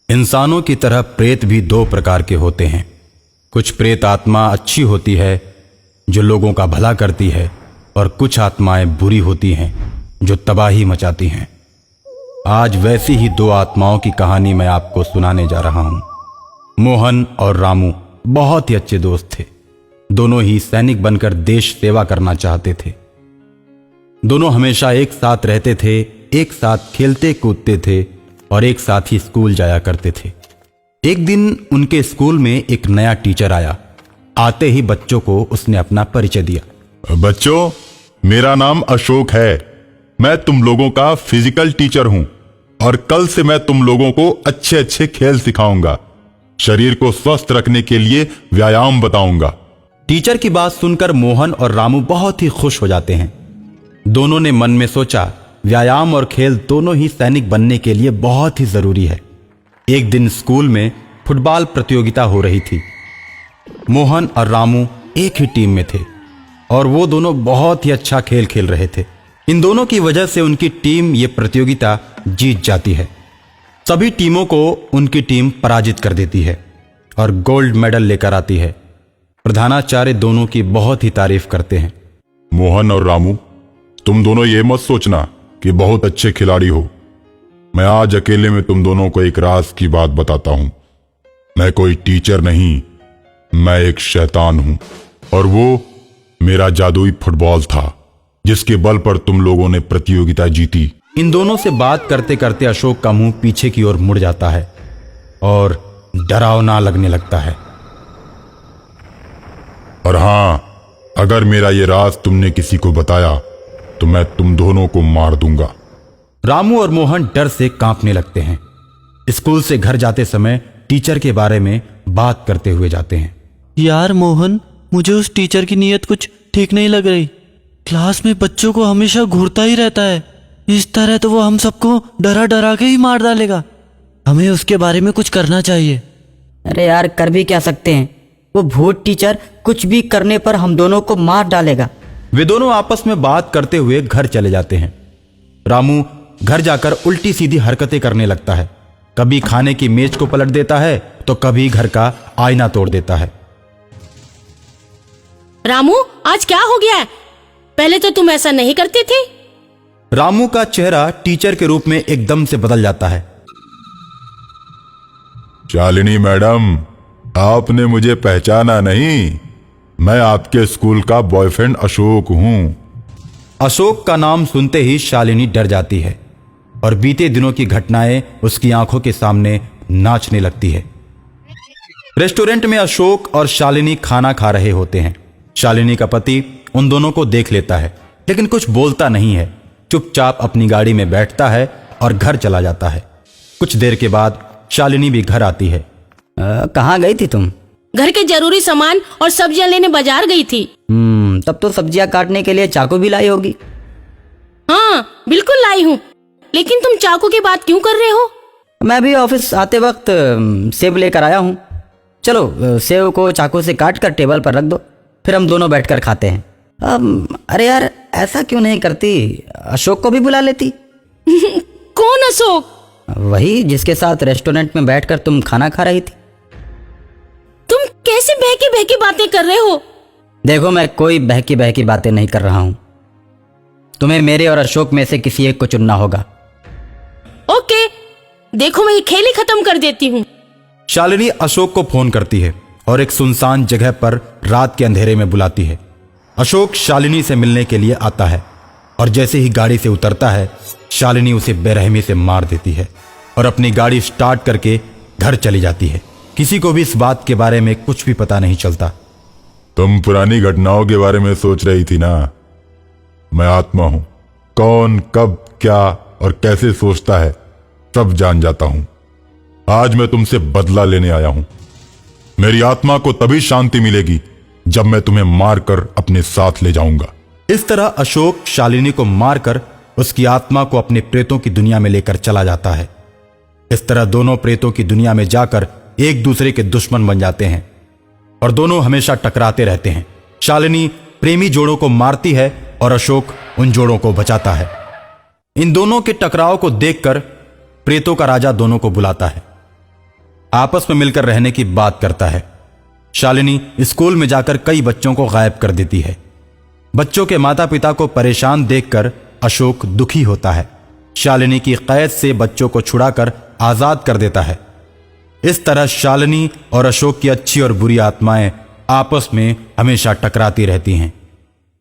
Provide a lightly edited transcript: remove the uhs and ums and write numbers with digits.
इंसानों की तरह प्रेत भी दो प्रकार के होते हैं। कुछ प्रेत आत्मा अच्छी होती है जो लोगों का भला करती है, और कुछ आत्माएं बुरी होती हैं जो तबाही मचाती हैं। आज वैसी ही दो आत्माओं की कहानी मैं आपको सुनाने जा रहा हूं। मोहन और रामू बहुत ही अच्छे दोस्त थे। दोनों ही सैनिक बनकर देश सेवा करना चाहते थे। दोनों हमेशा एक साथ रहते थे, एक साथ खेलते कूदते थे और एक साथ ही स्कूल जाया करते थे। एक दिन उनके स्कूल में एक नया टीचर आया। आते ही बच्चों को उसने अपना परिचय दिया। बच्चों, मेरा नाम अशोक है। मैं तुम लोगों का फिजिकल टीचर हूं और कल से मैं तुम लोगों को अच्छे अच्छे खेल सिखाऊंगा। शरीर को स्वस्थ रखने के लिए व्यायाम बताऊंगा। टीचर की बात सुनकर मोहन और रामू बहुत ही खुश हो जाते हैं। दोनों ने मन में सोचा, व्यायाम और खेल दोनों ही सैनिक बनने के लिए बहुत ही जरूरी है। एक दिन स्कूल में फुटबॉल प्रतियोगिता हो रही थी। मोहन और रामू एक ही टीम में थे और वो दोनों बहुत ही अच्छा खेल खेल रहे थे। इन दोनों की वजह से उनकी टीम ये प्रतियोगिता जीत जाती है। सभी टीमों को उनकी टीम पराजित कर देती है और गोल्ड मेडल लेकर आती है। प्रधानाचार्य दोनों की बहुत ही तारीफ करते हैं। मोहन और रामू, तुम दोनों ये मत सोचना कि बहुत अच्छे खिलाड़ी हो। मैं आज अकेले में तुम दोनों को एक राज की बात बताता हूं। मैं कोई टीचर नहीं, मैं एक शैतान हूं और वो मेरा जादुई फुटबॉल था जिसके बल पर तुम लोगों ने प्रतियोगिता जीती। इन दोनों से बात करते करते अशोक का मुंह पीछे की ओर मुड़ जाता है और डरावना लगने लगता है। और हां, अगर मेरा ये राज तुमने किसी को बताया तो मैं तुम दोनों को मार दूंगा। रामू और मोहन डर से कांपने लगते हैं। स्कूल से घर जाते समय टीचर के बारे में बात करते हुए जाते हैं। यार मोहन, मुझे उस टीचर की नीयत कुछ ठीक नहीं लग रही। क्लास में बच्चों को हमेशा घूरता ही रहता है। इस तरह तो वो हम सबको डरा डरा के ही मार डालेगा। हमें उसके बारे में कुछ करना चाहिए। अरे यार, कर भी क्या सकते हैं? वो भूत टीचर कुछ भी करने पर हम दोनों को मार डालेगा। वे दोनों आपस में बात करते हुए घर चले जाते हैं। रामू घर जाकर उल्टी सीधी हरकतें करने लगता है। कभी खाने की मेज को पलट देता है तो कभी घर का आईना तोड़ देता है। रामू, आज क्या हो गया है? पहले तो तुम ऐसा नहीं करते थे। रामू का चेहरा टीचर के रूप में एकदम से बदल जाता है। शालिनी मैडम, आपने मुझे पहचाना नहीं? मैं आपके स्कूल का बॉयफ्रेंड अशोक हूं। अशोक का नाम सुनते ही शालिनी डर जाती है और बीते दिनों की घटनाएं उसकी आंखों के सामने नाचने लगती है। रेस्टोरेंट में अशोक और शालिनी खाना खा रहे होते हैं। शालिनी का पति उन दोनों को देख लेता है लेकिन कुछ बोलता नहीं है। चुपचाप अपनी गाड़ी में बैठता है और घर चला जाता है। कुछ देर के बाद शालिनी भी घर आती है। कहाँ गई थी तुम? घर के जरूरी सामान और सब्जियां लेने बाजार गई थी। तब तो सब्जियां काटने के लिए चाकू भी लाई होगी। हाँ, बिल्कुल लाई हूँ। लेकिन तुम चाकू की बात क्यों कर रहे हो? मैं भी ऑफिस आते वक्त सेब लेकर आया हूँ। चलो, सेब को चाकू से काट कर टेबल पर रख दो, फिर हम दोनों बैठकर खाते हैं। अरे यार, ऐसा क्यों नहीं करती? अशोक को भी बुला लेती। कौन अशोक? वही जिसके साथ रेस्टोरेंट में बैठकर तुम खाना खा रही थी। तुम कैसे बहकी बहकी बातें कर रहे हो? देखो, मैं कोई बहकी बहकी बातें नहीं कर रहा हूं। तुम्हें मेरे और अशोक में से किसी एक को चुनना होगा। ओके, देखो मैं ये खेल ही खत्म कर देती हूँ। शालिनी अशोक को फोन करती है और एक सुनसान जगह पर रात के अंधेरे में बुलाती है। अशोक शालिनी से मिलने के लिए आता है और जैसे ही गाड़ी से उतरता है, शालिनी उसे बेरहमी से मार देती है और अपनी गाड़ी स्टार्ट करके घर चली जाती है। किसी को भी इस बात के बारे में कुछ भी पता नहीं चलता। तुम पुरानी घटनाओं के बारे में सोच रही थी ना? मैं आत्मा हूं। कौन, कब, क्या और कैसे सोचता है, सब जान जाता हूं। आज मैं तुमसे बदला लेने आया हूं। मेरी आत्मा को तभी शांति मिलेगी जब मैं तुम्हें मारकर अपने साथ ले जाऊंगा। इस तरह अशोक शालिनी को मारकर उसकी आत्मा को अपने प्रेतों की दुनिया में लेकर चला जाता है। इस तरह दोनों प्रेतों की दुनिया में जाकर एक दूसरे के दुश्मन बन जाते हैं और दोनों हमेशा टकराते रहते हैं। शालिनी प्रेमी जोड़ों को मारती है और अशोक उन जोड़ों को बचाता है। इन दोनों के टकराव को देखकर प्रेतों का राजा दोनों को बुलाता है आपस में मिलकर रहने की बात करता है। शालिनी स्कूल में जाकर कई बच्चों को गायब कर देती है। बच्चों के माता पिता को परेशान देखकर अशोक दुखी होता है। शालिनी की कैद से बच्चों को छुड़ाकर आजाद कर देता है। इस तरह शालिनी और अशोक की अच्छी और बुरी आत्माएं आपस में हमेशा टकराती रहती हैं।